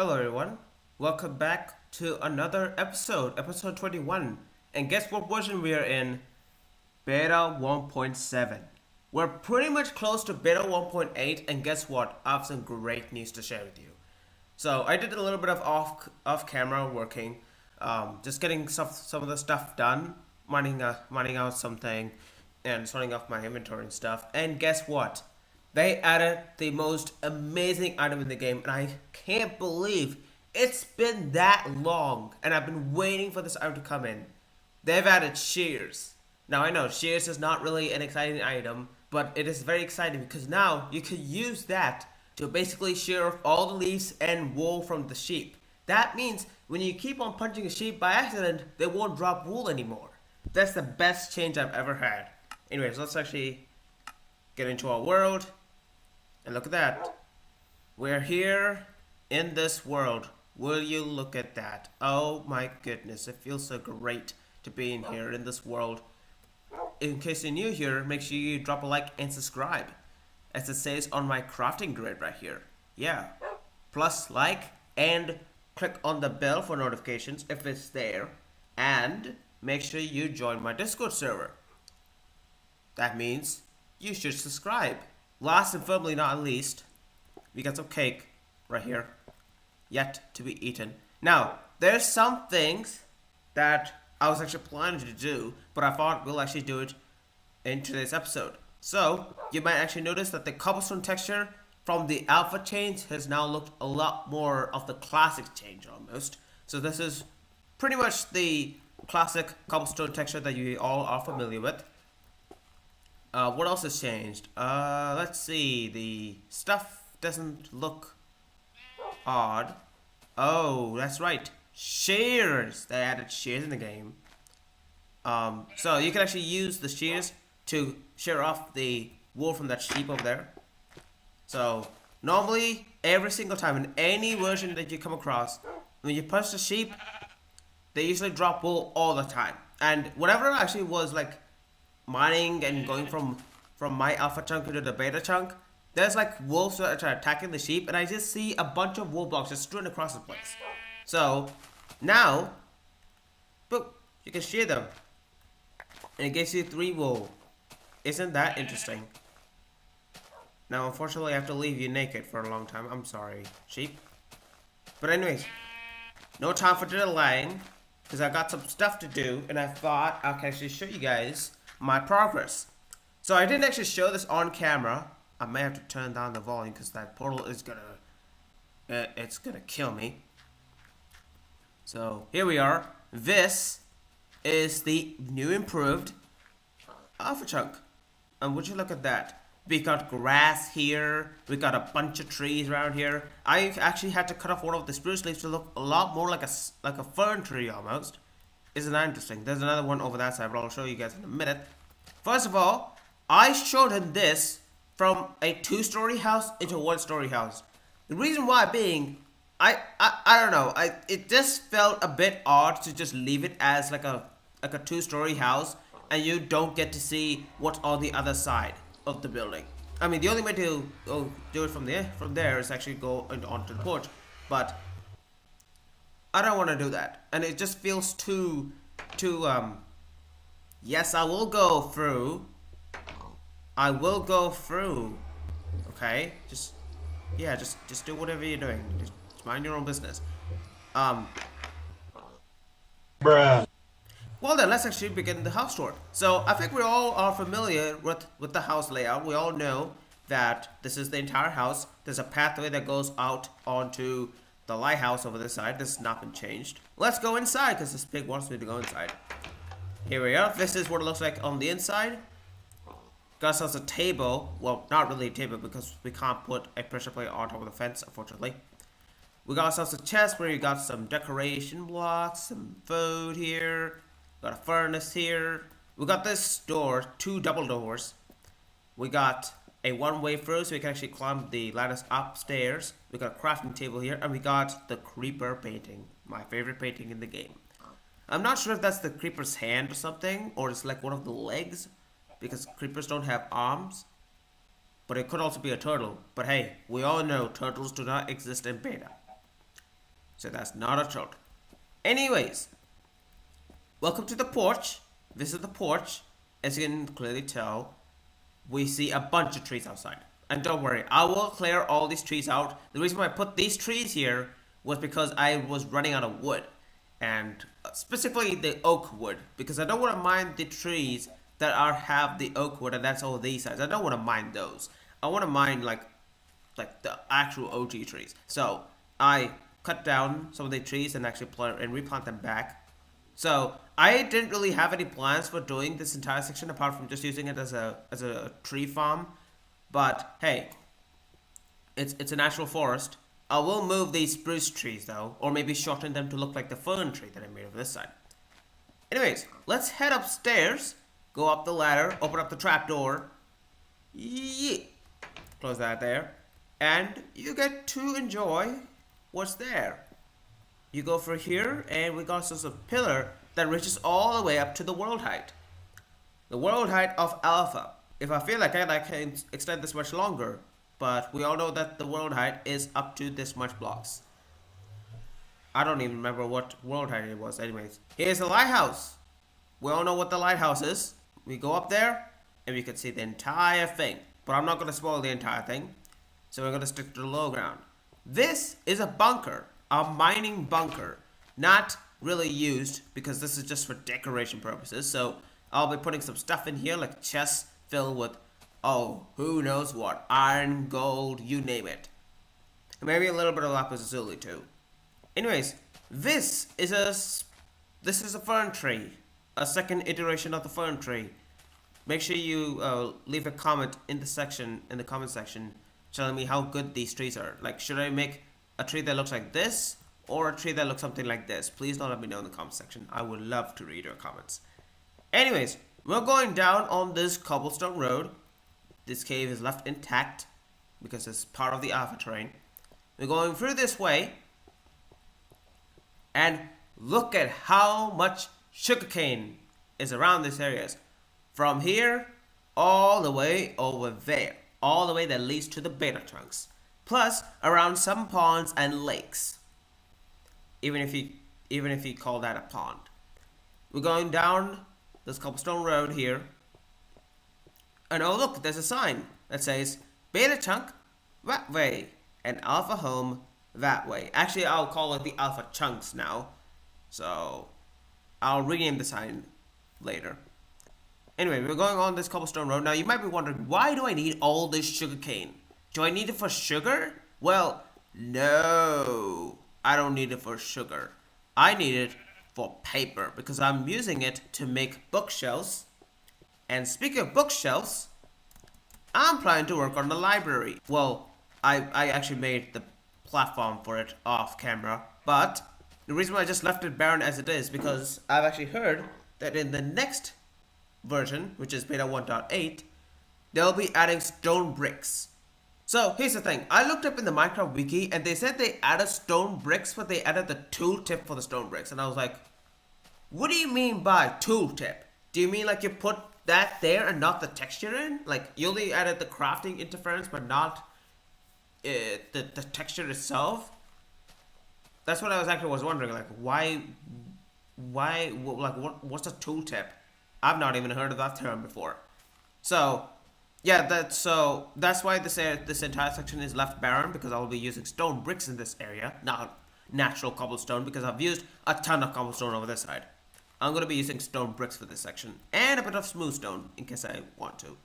Hello everyone, welcome back to another episode, episode 21. And guess what version we are in? Beta 1.7. We're pretty much close to beta 1.8 and guess what? I have some great news to share with you. So I did a little bit of off camera working, just getting some of the stuff done, mining out something, and sorting off my inventory and stuff. And guess what? They added the most amazing item in the game, and I can't believe it's been that long, and I've been waiting for this item to come in. They've added Shears. Now I know Shears is not really an exciting item, but it is very exciting because now you can use that to basically shear off all the leaves and wool from the sheep. That means when you keep on punching a sheep by accident, they won't drop wool anymore. That's the best change I've ever had. Anyways, let's actually get into our world. And look at that. We're here in this world. Will you look at that? Oh my goodness, it feels so great to be in here in this world. In case you're new here, make sure you drop a like and subscribe, as it says on my crafting grid right here. Yeah. Plus like and click on the bell for notifications if it's there. And make sure you join my Discord server. That means you should subscribe. Last and firmly not least, we got some cake right here, yet to be eaten. Now, there's some things that I was actually planning to do, but I thought we'll actually do it in today's episode. So, you might actually notice that the cobblestone texture from the alpha change has now looked a lot more of the classic change almost. So this is pretty much the classic cobblestone texture that you all are familiar with. What else has changed? Let's see. The stuff doesn't look odd. Oh, that's right. Shears. They added shears in the game. So you can actually use the shears to shear off the wool from that sheep over there. So normally, every single time in any version that you come across, when you punch the sheep, they usually drop wool all the time. And whatever actually was like mining and going from my alpha chunk into the beta chunk, there's like wolves that are attacking the sheep, and I just see a bunch of wool blocks just strewn across the place. So now, boop, you can shear them, and it gives you 3 wool. Isn't that interesting? Now, unfortunately, I have to leave you naked for a long time. I'm sorry, sheep. But anyways, no time for delaying, because I got some stuff to do, and I thought I could actually show you guys my progress. So I didn't actually show this on camera. I may have to turn down the volume because that portal is it's gonna kill me. So here we are. This is the new improved alpha chunk. And would you look at that? We got grass here. We got a bunch of trees around here. I actually had to cut off one of the spruce leaves to look a lot more like a fern tree almost. Isn't that interesting? There's another one over that side, but I'll show you guys in a minute. First of all, I showed him this from a 2-story house into a 1-story house. The reason why being, I don't know, it just felt a bit odd to just leave it as like a 2-story house, and you don't get to see what's on the other side of the building. I mean, the only way to do it from there is actually go onto the porch, but I don't want to do that, and it just feels too. Yes, I will go through. I will go through. Okay, just do whatever you're doing. Just mind your own business. Bruh. Well then, let's actually begin the house tour. So I think we all are familiar with the house layout. We all know that this is the entire house. There's a pathway that goes out onto the lighthouse over this side. This has not been changed. Let's go inside because this pig wants me to go inside. Here we are. This is what it looks like on the inside. Got ourselves a table. Well, not really a table because we can't put a pressure plate on top of the fence, unfortunately. We got ourselves a chest where you got some decoration blocks, some food here. Got a furnace here. We got this door, 2 double doors. We got a one-way through so we can actually climb the ladders upstairs. We got a crafting table here, and we got the creeper painting, my favorite painting in the game. I'm not sure if that's the creeper's hand or something, or it's like one of the legs, because creepers don't have arms. But it could also be a turtle. But hey, we all know turtles do not exist in beta. So that's not a troll. Anyways, welcome to the porch. This is the porch. As you can clearly tell, we see a bunch of trees outside. And don't worry, I will clear all these trees out. The reason why I put these trees here was because I was running out of wood. And specifically the oak wood. Because I don't want to mine the trees that have the oak wood and that's all these sides. I don't want to mine those. I want to mine like the actual OG trees. So I cut down some of the trees and actually replant them back. So I didn't really have any plans for doing this entire section apart from just using it as a tree farm. But hey, it's a natural forest. I will move these spruce trees though, or maybe shorten them to look like the fern tree that I made over this side. Anyways, let's head upstairs, go up the ladder, open up the trapdoor. Yeah. Close that there. And you get to enjoy what's there. You go for here, and we got a pillar that reaches all the way up to the world height. The world height of Alpha. If I feel like it, I can extend this much longer, but we all know that the world height is up to this much blocks. I don't even remember what world height it was anyways. Here's the lighthouse. We all know what the lighthouse is. We go up there, and we can see the entire thing. But I'm not going to spoil the entire thing, so we're going to stick to the low ground. This is a bunker. A mining bunker, not really used because this is just for decoration purposes. So I'll be putting some stuff in here like chests filled with, oh, who knows what, iron, gold, you name it. Maybe a little bit of lapis lazuli too. Anyways, this is a fern tree, a second iteration of the fern tree. Make sure you leave a comment in the comment section telling me how good these trees are. Like, should I make a tree that looks like this or a tree that looks something like this? Please don't let me know in the comment section. I would love to read your comments. Anyways, we're going down on this cobblestone road. This cave is left intact because it's part of the alpha terrain. We're going through this way, and look at how much sugarcane is around these areas. From here all the way over there, all the way that leads to the beta chunks. Plus, around some ponds and lakes. Even if you call that a pond. We're going down this cobblestone road here. And oh look, there's a sign that says Beta Chunk that way and Alpha Home that way. Actually, I'll call it the Alpha Chunks now. So, I'll rename the sign later. Anyway, we're going on this cobblestone road. Now, you might be wondering, why do I need all this sugarcane? Do I need it for sugar? Well, no. I don't need it for sugar. I need it for paper because I'm using it to make bookshelves. And speaking of bookshelves, I'm planning to work on the library. Well, I actually made the platform for it off camera. But the reason why I just left it barren as it is because I've actually heard that in the next version, which is beta 1.8, they'll be adding stone bricks. So here's the thing, I looked up in the Minecraft wiki and they said they added stone bricks, but they added the tooltip for the stone bricks. And I was like, what do you mean by tooltip? Do you mean like you put that there and not the texture in? Like you only added the crafting interference but not the texture itself? That's what I was wondering, like why, like what's a tooltip? I've not even heard of that term before. So yeah, that's why this entire section is left barren, because I will be using stone bricks in this area, not natural cobblestone, because I've used a ton of cobblestone over this side. I'm going to be using stone bricks for this section, and a bit of smooth stone, in case I want to.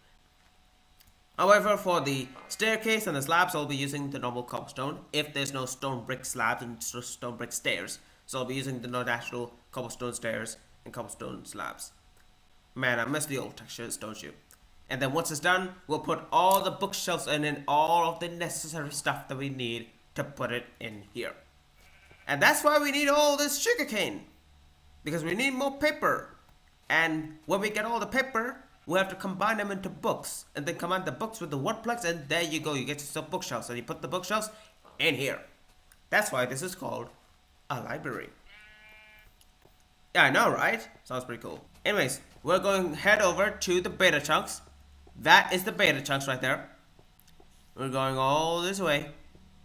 However, for the staircase and the slabs, I'll be using the normal cobblestone, if there's no stone brick slabs and stone brick stairs. So I'll be using the natural cobblestone stairs and cobblestone slabs. Man, I miss the old textures, don't you? And then once it's done, we'll put all the bookshelves in and all of the necessary stuff that we need to put it in here. And that's why we need all this sugarcane. Because we need more paper. And when we get all the paper, we have to combine them into books. And then combine the books with the wordplex, and there you go. You get yourself bookshelves. And you put the bookshelves in here. That's why this is called a library. Yeah, I know, right? Sounds pretty cool. Anyways, we're going to head over to the beta chunks. That is the beta chunks right there. We're going all this way,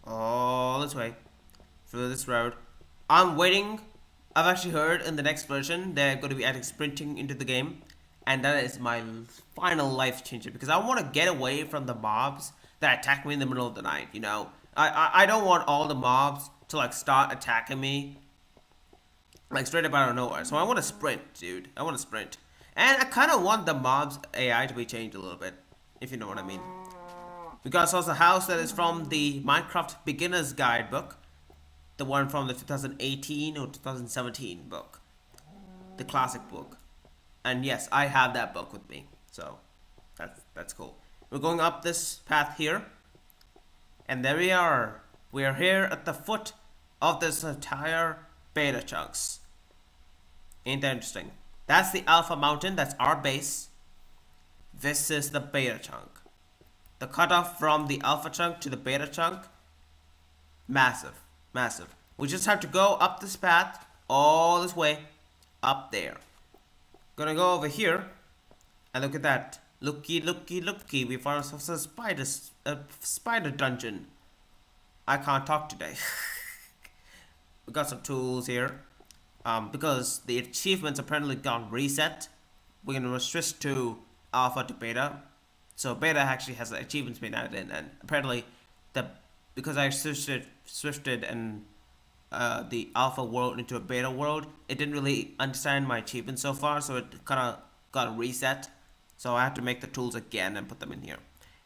through this road, I'm waiting. I've actually heard in the next version they're going to be adding sprinting into the game, and that is my final life changer because I want to get away from the mobs that attack me in the middle of the night. You know, I don't want all the mobs to like start attacking me like straight up out of nowhere. So I want to sprint, dude. I want to sprint, and I kind of want the mobs AI to be changed a little bit, if you know what I mean. We got also a house that is from the Minecraft Beginner's Guidebook, the one from the 2018 or 2017 book, the classic book. And yes, I have that book with me, so that's cool. We're going up this path here, and there we are. We are here at the foot of this entire beta chunks. Ain't that interesting? That's the Alpha Mountain. That's our base. This is the beta chunk. The cutoff from the alpha chunk to the beta chunk, massive, massive. We just have to go up this path all this way up there. Gonna go over here and look at that. Looky, looky, looky. We found ourselves a spider dungeon. I can't talk today. We got some tools here. Because the achievements apparently got reset, we're gonna switch to alpha to beta. So beta actually has the achievements being added in, and apparently, because I switched and the alpha world into a beta world, it didn't really understand my achievements so far, so it kind of got reset. So I have to make the tools again and put them in here.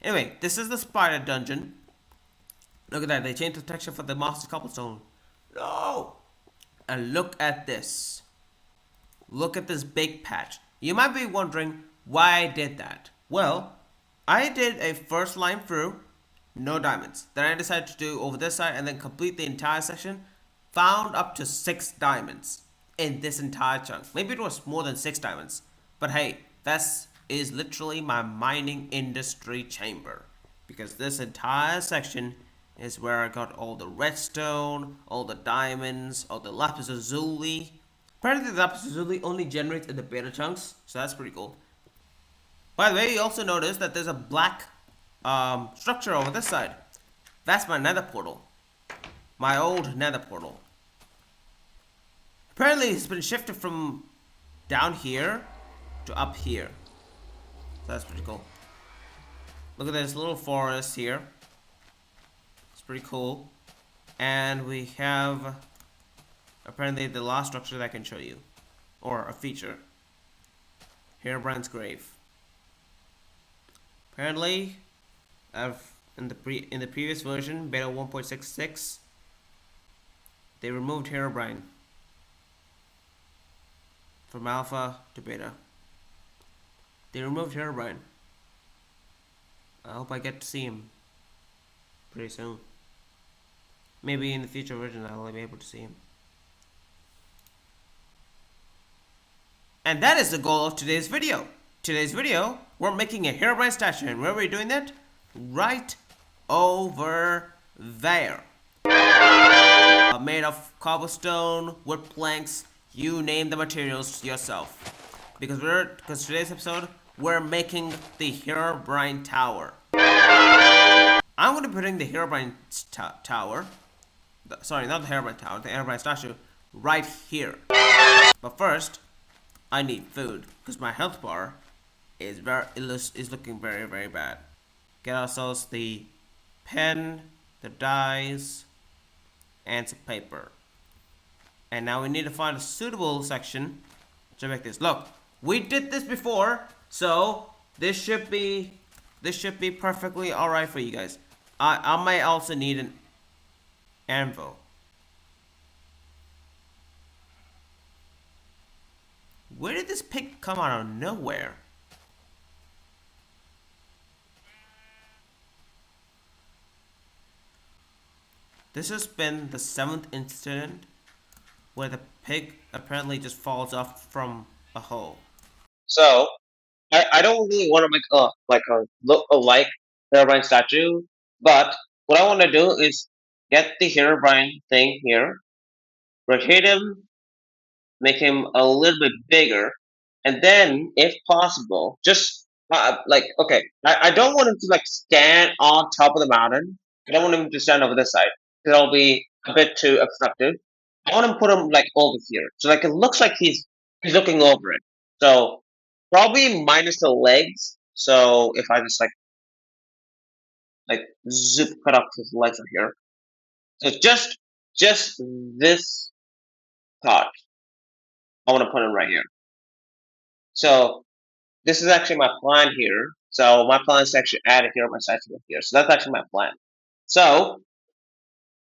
Anyway, this is the spider dungeon. Look at that, they changed the texture for the master cobblestone. No! And look at this. Look at this big patch. You might be wondering why I did that. Well, I did a first line through, no diamonds. Then I decided to do over this side and then complete the entire section. Found up to 6 diamonds in this entire chunk. Maybe it was more than 6 diamonds. But hey, this is literally my mining industry chamber. Because this entire section is where I got all the redstone, all the diamonds, all the lapis lazuli. Apparently the lapis lazuli only generates in the beta chunks, so that's pretty cool. By the way, you also notice that there's a black structure over this side. That's my nether portal. My old nether portal. Apparently it's been shifted from down here to up here. So that's pretty cool. Look at this little forest here. It's pretty cool. And we have apparently the last structure that I can show you. Or a feature. Herobrine's grave. Apparently, in the previous version, beta 1.66, they removed Herobrine from alpha to beta. They removed Herobrine. I hope I get to see him pretty soon. Maybe in the future version I'll be able to see him. And that is the goal of today's video. Today's video, we're making a Herobrine statue, and where are we doing that? Right over there. Made of cobblestone, wood planks, you name the materials yourself. Because today's episode, we're making the Herobrine Tower. I'm going to be putting the Herobrine Tower, sorry, not the Herobrine Tower, the Herobrine statue, right here. But first, I need food, because my health bar is looking very, very bad. Get ourselves the pen, the dyes, and some paper. And now we need to find a suitable section to make this. Look, we did this before, so this should be perfectly alright for you guys. I might also need an anvil. Where did this pig come out of nowhere? This has been the 7th incident where the pig apparently just falls off from a hole. So, I don't really want to make a look-alike Herobrine statue, but what I want to do is get the Herobrine thing here, rotate him, make him a little bit bigger, and then, if possible, just okay, I don't want him to stand on top of the mountain. I don't want him to stand over this side. That'll be a bit too obstructive. I want to put him like over here, so like it looks like he's looking over it. So probably minus the legs. So if I just like zip cut off his legs right here, so just this part, I want to put him right here. So this is actually my plan here. So my plan is to actually add a Herobrine statue right here. So that's actually my plan. So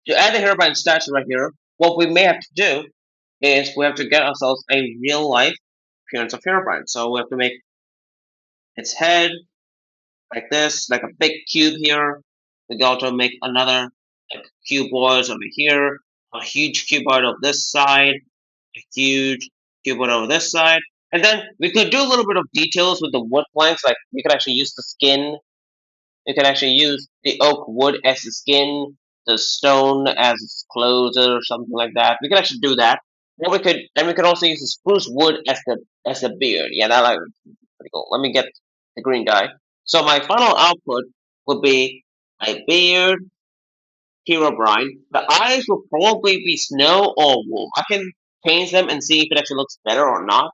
to add the Herobrine statue right here, what we may have to do is we have to get ourselves a real life appearance of Herobrine. So we have to make its head like this, like a big cube here. We can also make another like cuboids over here, a huge cuboid of this side, a huge cuboid over this side. And then we could do a little bit of details with the wood planks, like we could actually use the skin. You can actually use the oak wood as the skin, the stone as its clothes or something like that. We could actually do that. Or we could also use the spruce wood as the beard. Yeah, that like pretty cool. Let me get the green dye. So my final output would be a beard, Herobrine. The eyes will probably be snow or wool. I can change them and see if it actually looks better or not.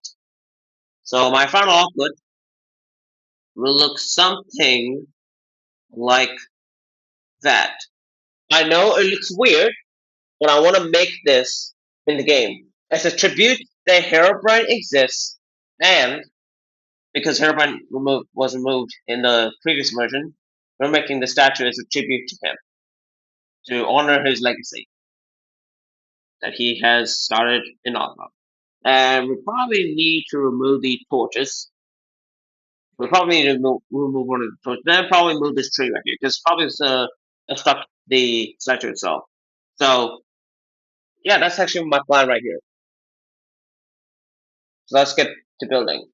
So my final output will look something like that. I know it looks weird, but I want to make this in the game. As a tribute that Herobrine exists, and because Herobrine was removed in the previous version, we're making the statue as a tribute to him, to honor his legacy that he has started in Alpha. And we probably need to remove the torches. We probably need to remove one of the torches. Then probably move this tree right here, because probably it's obstruct the statue itself. So yeah, that's actually my plan right here. So let's get to building.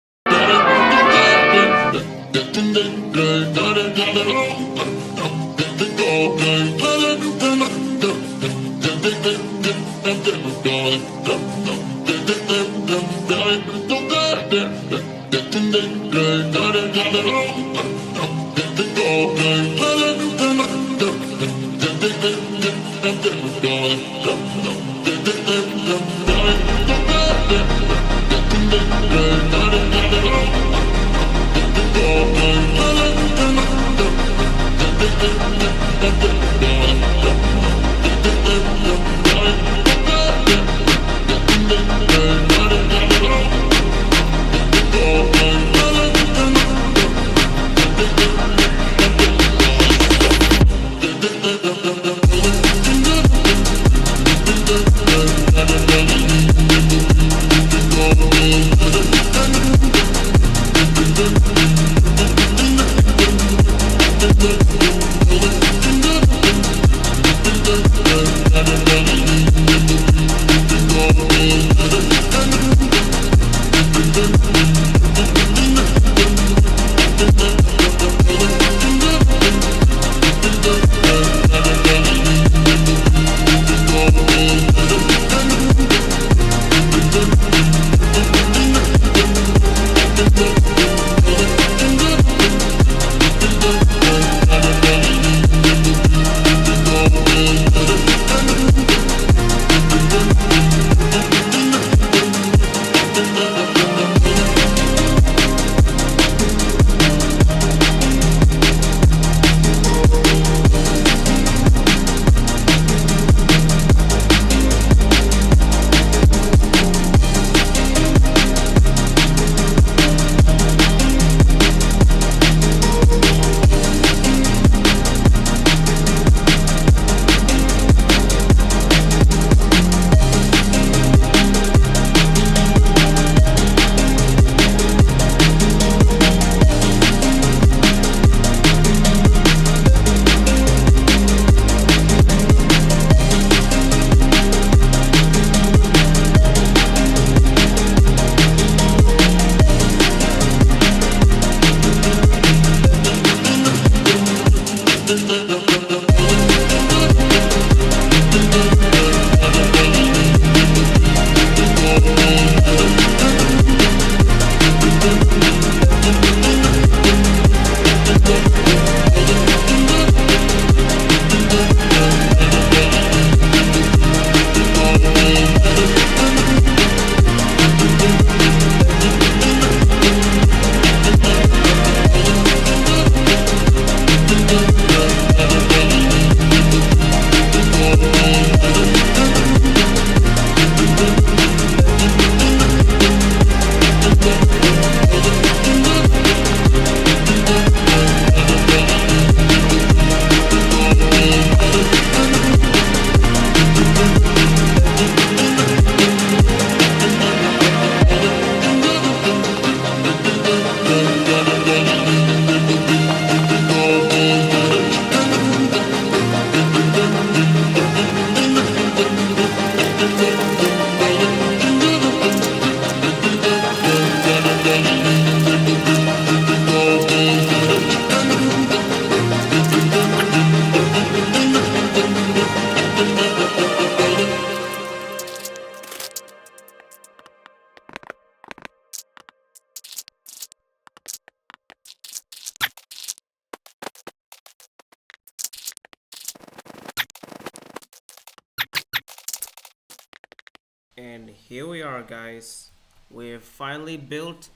And here we are, guys. We've finally built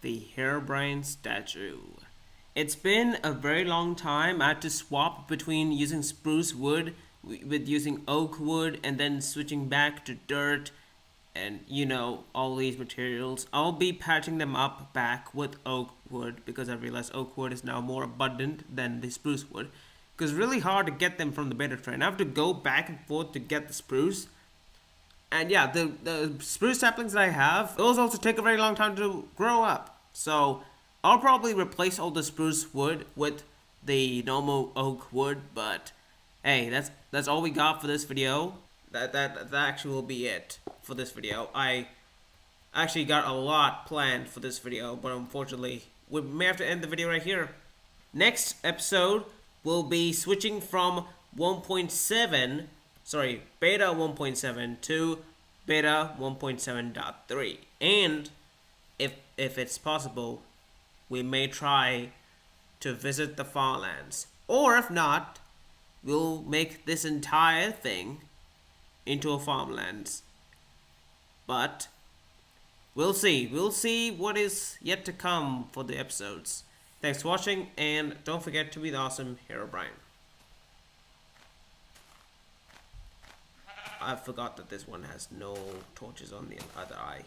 the Herobrine statue. It's been a very long time. I had to swap between using spruce wood with using oak wood and then switching back to dirt and all these materials. I'll be patching them up back with oak wood because I realized oak wood is now more abundant than the spruce wood. Because it's really hard to get them from the beta train. I have to go back and forth to get the spruce. And yeah, the spruce saplings that I have, those also take a very long time to grow up. So I'll probably replace all the spruce wood with the normal oak wood. But hey, that's all we got for this video. That actually will be it for this video. I actually got a lot planned for this video, but unfortunately, we may have to end the video right here. Next episode, we'll be switching from 1.7, sorry, beta 1.7 to beta 1.7.3. And if it's possible, we may try to visit the farmlands. Or if not, we'll make this entire thing into a farmlands. But we'll see. We'll see what is yet to come for the episodes. Thanks for watching, and don't forget to be the awesome Herobrine. I forgot that this one has no torches on the other eye.